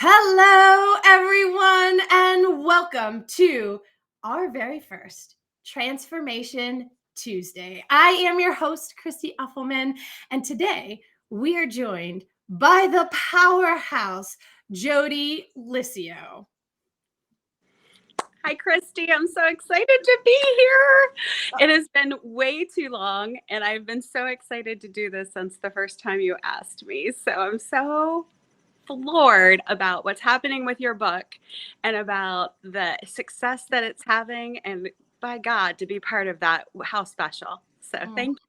Hello, everyone, and welcome to our very first Transformation Tuesday. I am your host, Christy Uffelman, and today we are joined by the powerhouse, Jodi Liscio. Hi, Christy. I'm so excited to be here. It has been way too long, and I've been so excited to do this since the first time you asked me. So I'm so floored about what's happening with your book and about the success that it's having. And by God, to be part of that, how special. So thank you.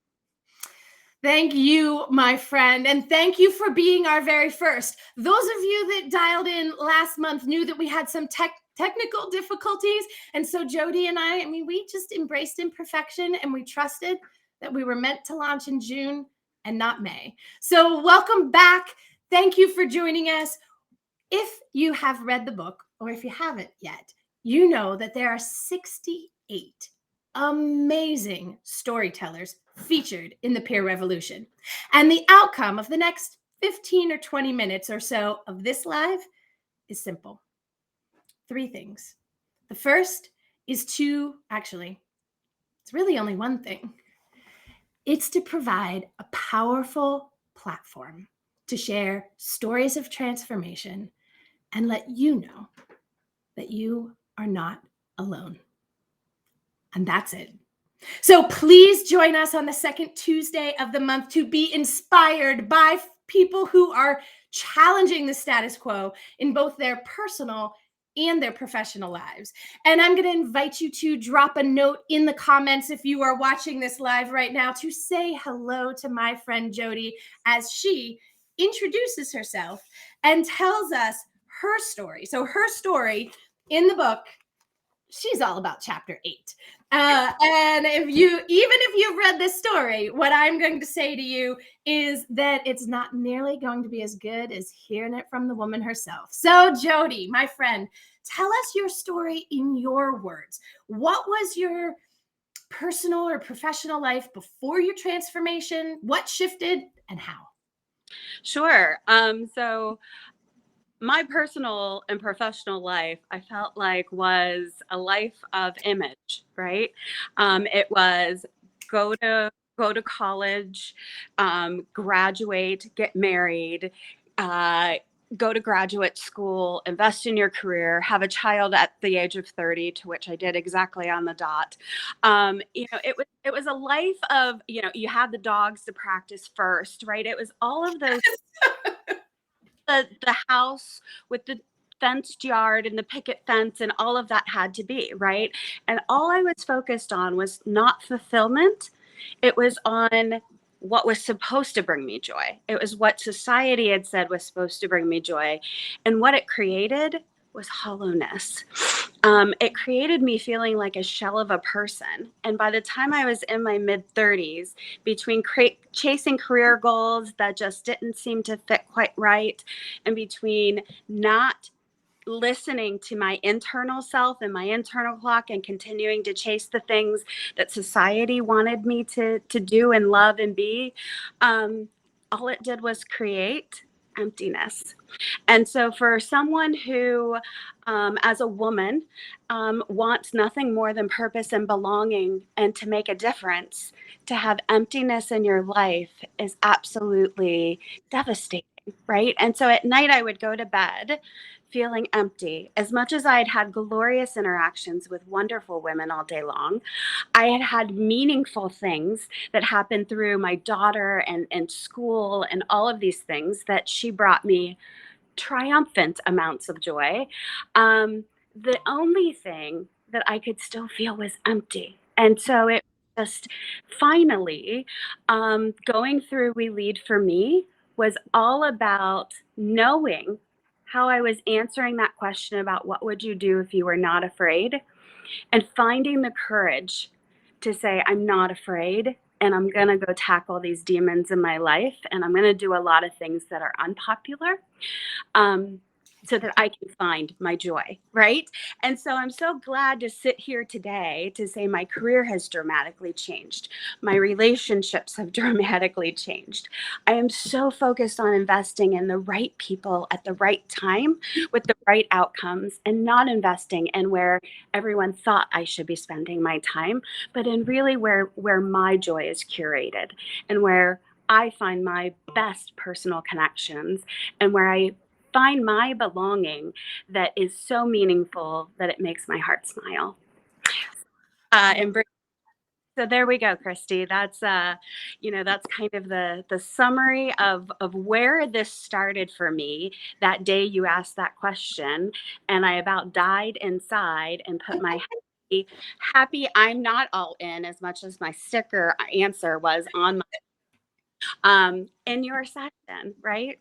Thank you, my friend, and thank you for being our very first. Those of you that dialed in last month knew that we had some technical difficulties, and so Jodi and I mean, we just embraced imperfection, and we trusted that we were meant to launch in June and not May. So welcome back. Thank you for joining us. If you have read the book, or if you haven't yet, you know that there are 68 amazing storytellers featured in the Peer Revolution. And the outcome of the next 15 or 20 minutes or so of this live is simple. 3 things. The first is it's really only one thing. It's to provide a powerful platform to share stories of transformation and let you know that you are not alone. And that's it. So please join us on the second Tuesday of the month to be inspired by people who are challenging the status quo in both their personal and their professional lives. And I'm going to invite you to drop a note in the comments if you are watching this live right now to say hello to my friend Jodi as she introduces herself and tells us her story. So her story in the book, she's all about chapter 8. And if you've read this story, what I'm going to say to you is that it's not nearly going to be as good as hearing it from the woman herself. So Jodi, my friend, tell us your story in your words. What was your personal or professional life before your transformation? What shifted and how? Sure. So my personal and professional life, I felt like was a life of image, right? It was go to college, graduate, get married, uh, go to graduate school, invest in your career, have a child at the age of 30, to which I did exactly on the dot. It was a life of, you had the dogs to practice first, right? It was all of those the house with the fenced yard and the picket fence and all of that had to be, right? And all I was focused on was not fulfillment. It was on what was supposed to bring me joy. It was what society had said was supposed to bring me joy. And what it created was hollowness. It created me feeling like a shell of a person. And by the time I was in my mid 30s, between chasing career goals that just didn't seem to fit quite right, and between not listening to my internal self and my internal clock and continuing to chase the things that society wanted me to do and love and be, all it did was create emptiness. And so for someone who, as a woman, wants nothing more than purpose and belonging and to make a difference, to have emptiness in your life is absolutely devastating, right? And so at night I would go to bed feeling empty. As much as I had had glorious interactions with wonderful women all day long, I had had meaningful things that happened through my daughter and school and all of these things that she brought me triumphant amounts of joy. The only thing that I could still feel was empty. And so it just finally, going through We Lead for Me was all about knowing how I was answering that question about what would you do if you were not afraid, and finding the courage to say, I'm not afraid, and I'm going to go tackle these demons in my life, and I'm going to do a lot of things that are unpopular. so that I can find my joy, right? And so I'm so glad to sit here today to say my career has dramatically changed. My relationships have dramatically changed. I am so focused on investing in the right people at the right time with the right outcomes, and not investing in where everyone thought I should be spending my time, but in really where my joy is curated, and where I find my best personal connections, and where I find my belonging that is so meaningful that it makes my heart smile. And so there we go, Christy. That's that's kind of the summary of where this started for me that day you asked that question, and I about died inside and put my happy I'm not all in as much as my sticker answer was on my in your session, right?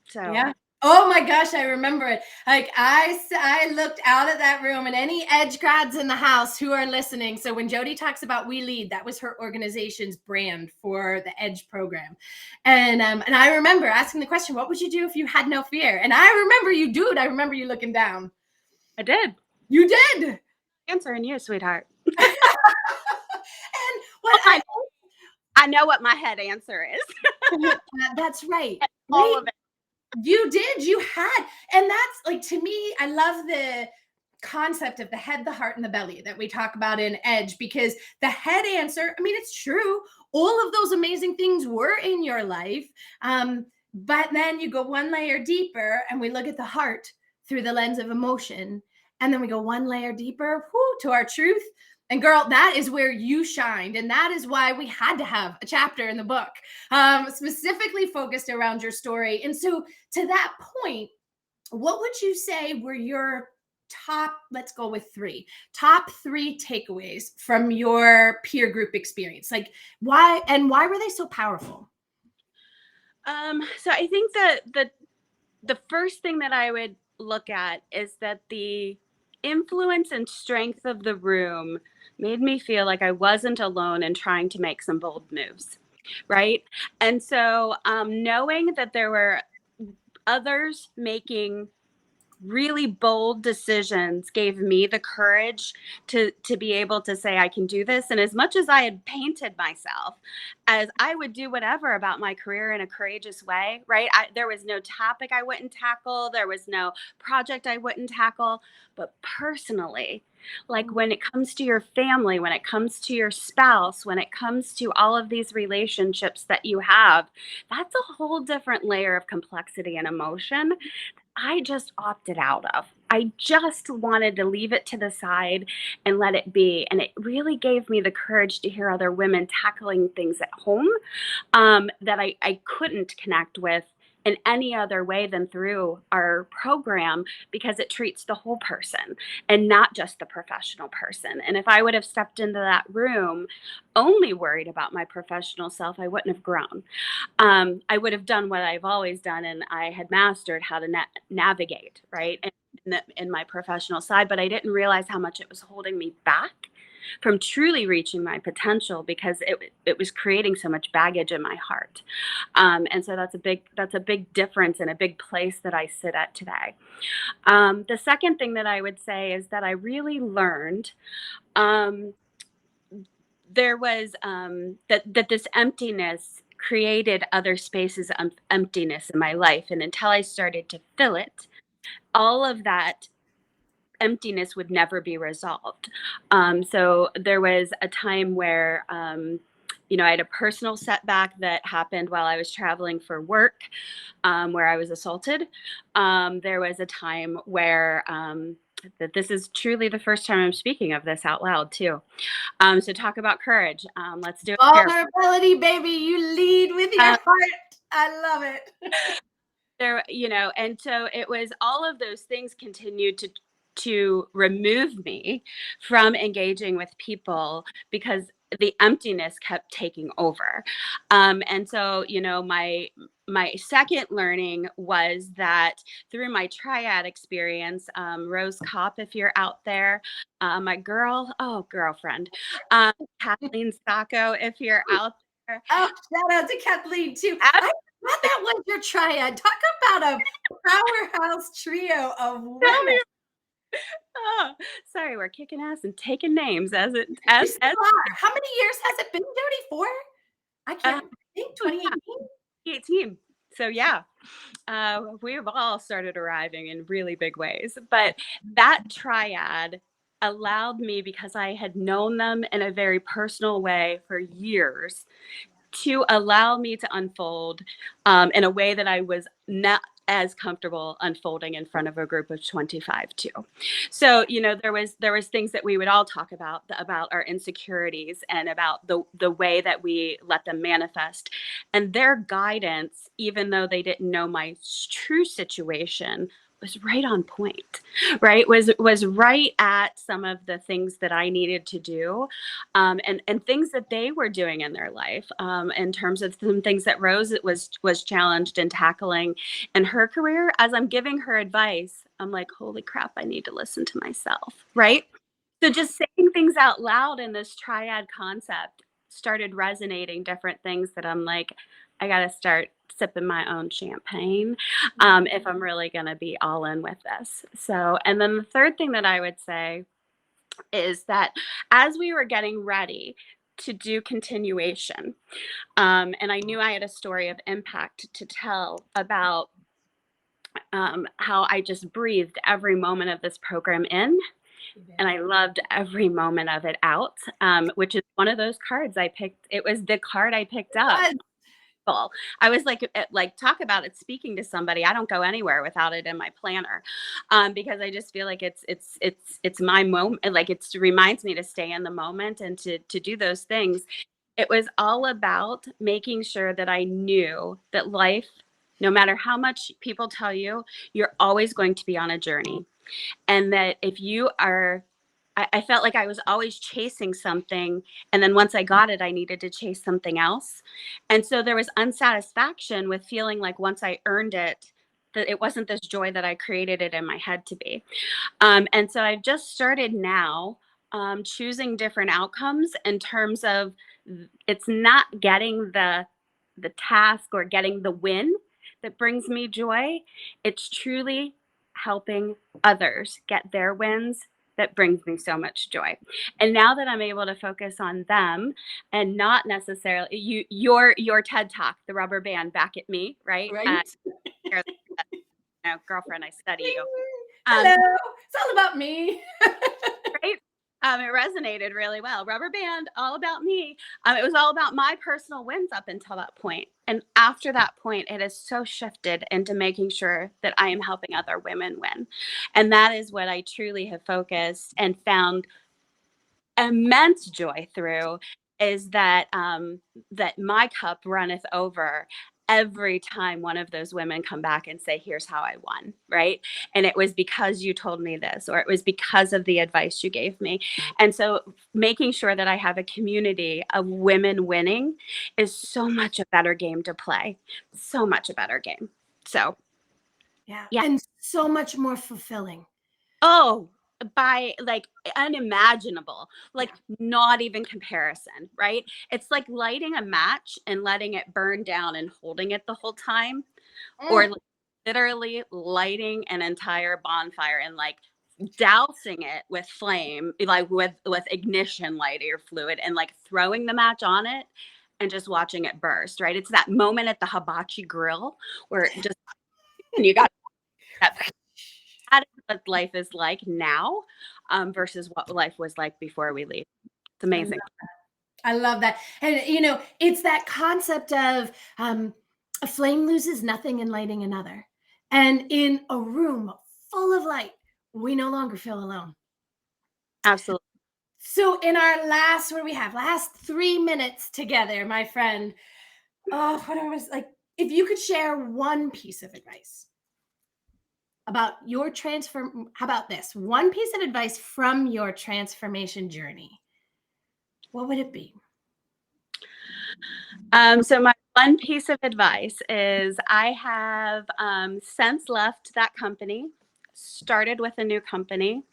So Yeah. Oh my gosh, I remember it. Like I looked out at that room, and any Edge grads in the house who are listening. So when Jodi talks about We Lead, that was her organization's brand for the Edge program. And I remember asking the question, what would you do if you had no fear? And I remember you, dude. I remember you looking down. I did. You did. Answering you, sweetheart. And what I know what my head answer is. That's right. All of it. You did. You had. And that's like, to me, I love the concept of the head, the heart, and the belly that we talk about in Edge, because the head answer, I mean, it's true. All of those amazing things were in your life. But then you go one layer deeper, and we look at the heart through the lens of emotion. And then we go one layer deeper to our truth. And girl, that is where you shined. And that is why we had to have a chapter in the book specifically focused around your story. And so to that point, what would you say were your top, let's go with top three takeaways from your peer group experience? Like why were they so powerful? So I think that the first thing that I would look at is that the influence and strength of the room made me feel like I wasn't alone in trying to make some bold moves, right? And so knowing that there were others making really bold decisions gave me the courage to be able to say I can do this. And as much as I had painted myself as I would do whatever about my career in a courageous way, right? There was no topic I wouldn't tackle, there was no project I wouldn't tackle. But personally, like when it comes to your family, when it comes to your spouse, when it comes to all of these relationships that you have, that's a whole different layer of complexity and emotion I just opted out of. I just wanted to leave it to the side and let it be. And it really gave me the courage to hear other women tackling things at home that I couldn't connect with in any other way than through our program, because it treats the whole person and not just the professional person. And if I would have stepped into that room only worried about my professional self, I wouldn't have grown. I would have done what I've always done, and I had mastered how to navigate, right, in my professional side. But I didn't realize how much it was holding me back from truly reaching my potential, because it was creating so much baggage in my heart. And so that's a big difference and a big place that I sit at today. The second thing that I would say is that I really learned there was that this emptiness created other spaces of emptiness in my life, and until I started to fill it, all of that emptiness would never be resolved. So there was a time where I had a personal setback that happened while I was traveling for work, where I was assaulted. There was a time where that this is truly the first time I'm speaking of this out loud too. So talk about courage. Let's do it. Vulnerability, baby. You lead with your heart. I love it. There, and so it was all of those things continued to remove me from engaging with people, because the emptiness kept taking over. And so, my second learning was that through my triad experience, Rose Kopp, if you're out there, my girlfriend, Kathleen Sacco, if you're out there. Oh, shout out to Kathleen too. that was your triad. Talk about a powerhouse trio of Tell women. me. Oh, sorry, we're kicking ass and taking names as it You as still are. How many years has it been, Jodi? 4? I uh, can't think. oh yeah, 2018? 18. So yeah, we've all started arriving in really big ways. But that triad allowed me, because I had known them in a very personal way for years, to allow me to unfold in a way that I was not as comfortable unfolding in front of a group of 25 too. So, there was things that we would all talk about our insecurities and about the way that we let them manifest. And their guidance, even though they didn't know my true situation, was right on point, right? Was right at some of the things that I needed to do, and things that they were doing in their life, in terms of some things that Rose was challenged in tackling in her career. As I'm giving her advice, I'm like, holy crap, I need to listen to myself, right? So just saying things out loud in this triad concept started resonating different things that I'm like, I got to start sipping my own champagne, if I'm really going to be all in with this. So, and then the third thing that I would say is that as we were getting ready to do continuation, and I knew I had a story of impact to tell about, how I just breathed every moment of this program in, and I loved every moment of it out, which is one of those cards I picked. It was the card I picked up. I was like, talk about it speaking to somebody. I don't go anywhere without it in my planner, because I just feel like it's my moment. Like it reminds me to stay in the moment and to do those things. It was all about making sure that I knew that life, no matter how much people tell you, you're always going to be on a journey, and that if you are, I felt like I was always chasing something, and then once I got it, I needed to chase something else. And so there was unsatisfaction with feeling like once I earned it, that it wasn't this joy that I created it in my head to be. And so I've just started now, choosing different outcomes in terms of, it's not getting the task or getting the win that brings me joy. It's truly helping others get their wins that brings me so much joy. And now that I'm able to focus on them and not necessarily your TED Talk, the rubber band back at me, right? Right? Girlfriend, I study you. Hello. It's all about me. Right? It resonated really well. Rubber band, all about me. It was all about my personal wins up until that point. And after that point, it has so shifted into making sure that I am helping other women win. And that is what I truly have focused and found immense joy through, is that, that my cup runneth over every time one of those women come back and say, here's how I won, right? And it was because you told me this, or it was because of the advice you gave me. And so making sure that I have a community of women winning is so much a better game to play, so much a better game. So Yeah. yeah. And so much more fulfilling. Oh, by like unimaginable, like not even comparison, right? It's like lighting a match and letting it burn down and holding it the whole time, or like literally lighting an entire bonfire and like dousing it with flame, like with ignition light or fluid, and like throwing the match on it and just watching it burst, right? It's that moment at the hibachi grill where it just, and you got that. That is what life is like now, versus what life was like before we leave. It's I love amazing. I love that. And, it's that concept of a flame loses nothing in lighting another. And in a room full of light, we no longer feel alone. Absolutely. So, in our last, what do we have? Last 3 minutes together, my friend. Oh, what I was like, if you could share one piece of advice about your how about this? One piece of advice from your transformation journey, what would it be? So my one piece of advice is I have, since left that company, started with a new company,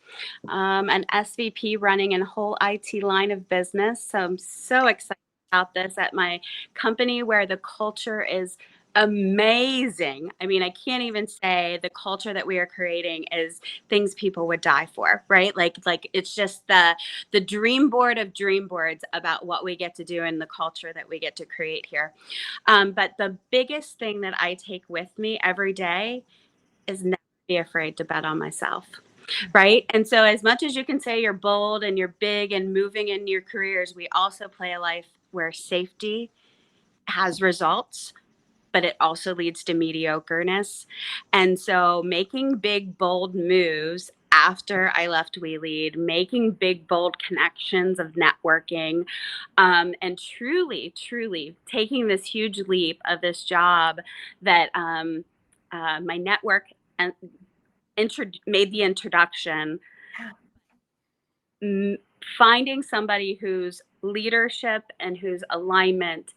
an SVP running a whole IT line of business. So I'm so excited about this at my company, where the culture is amazing. I mean, I can't even say the culture that we are creating is things people would die for, right? Like it's just the dream board of dream boards about what we get to do and the culture that we get to create here. But the biggest thing that I take with me every day is never be afraid to bet on myself. Right. And so, as much as you can say you're bold and you're big and moving in your careers, we also play a life where safety has results, but it also leads to mediocreness. And so, making big, bold moves after I left We Lead, making big, bold connections of networking, and truly, truly taking this huge leap of this job that my network and made the introduction, finding somebody whose leadership and whose alignment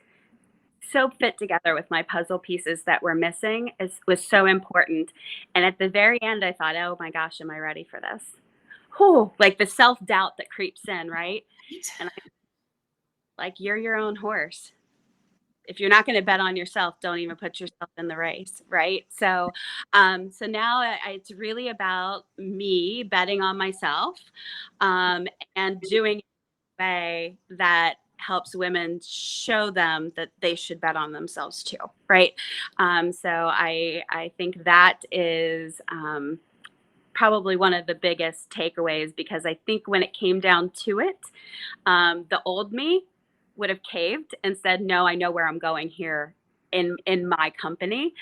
so fit together with my puzzle pieces that were missing was so important. And at the very end, I thought, oh my gosh, am I ready for this? Whew, like the self-doubt that creeps in, right? And I'm like, you're your own horse. If you're not going to bet on yourself, don't even put yourself in the race, right? So now it's really about me betting on myself, and doing it in a way that helps women show them that they should bet on themselves too, right? So I think that is probably one of the biggest takeaways, because I think when it came down to it, the old me would have caved and said, "No, I know where I'm going here in my company,"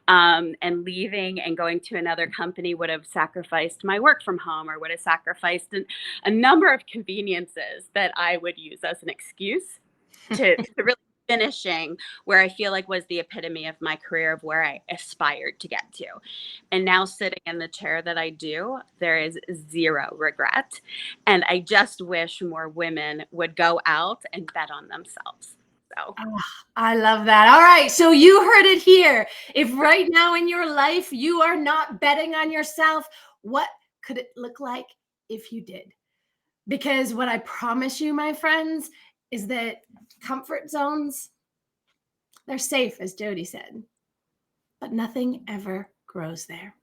and leaving and going to another company would have sacrificed my work from home, or would have sacrificed a number of conveniences that I would use as an excuse to really finishing where I feel like was the epitome of my career, of where I aspired to get to. And now, sitting in the chair that I do, there is zero regret. And I just wish more women would go out and bet on themselves. So, Oh, I love that. All right. So you heard it here. If right now in your life you are not betting on yourself, what could it look like if you did? Because what I promise you, my friends, is that comfort zones, they're safe, as Jodi said, but nothing ever grows there.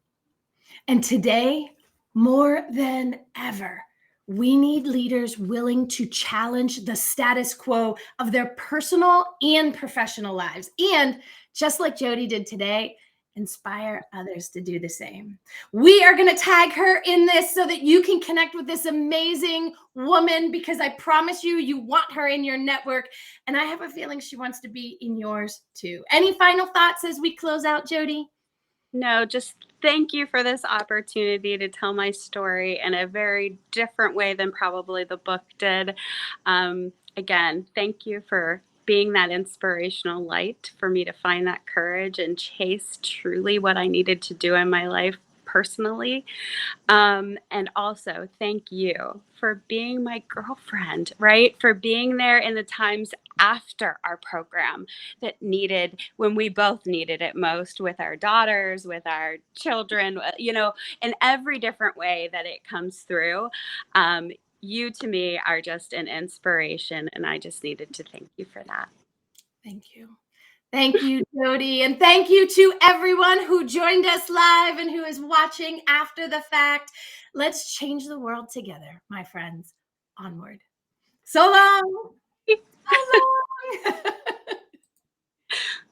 And today, more than ever, we need leaders willing to challenge the status quo of their personal and professional lives. And just like Jodi did today, inspire others to do the same. We are going to tag her in this so that you can connect with this amazing woman, because I promise you, you want her in your network. And I have a feeling she wants to be in yours too. Any final thoughts as we close out, Jodi? no, just thank you for this opportunity to tell my story in a very different way than probably the book did. Again, thank you for being that inspirational light for me to find that courage and chase truly what I needed to do in my life personally. And also, thank you for being my girlfriend, right? For being there in the times after our program that needed, when we both needed it most, with our daughters, with our children, in every different way that it comes through. You to me are just an inspiration, and I just needed to thank you for that. Thank you. Thank you, Jodi. And thank you to everyone who joined us live and who is watching after the fact. Let's change the world together, my friends. Onward. So long. So long.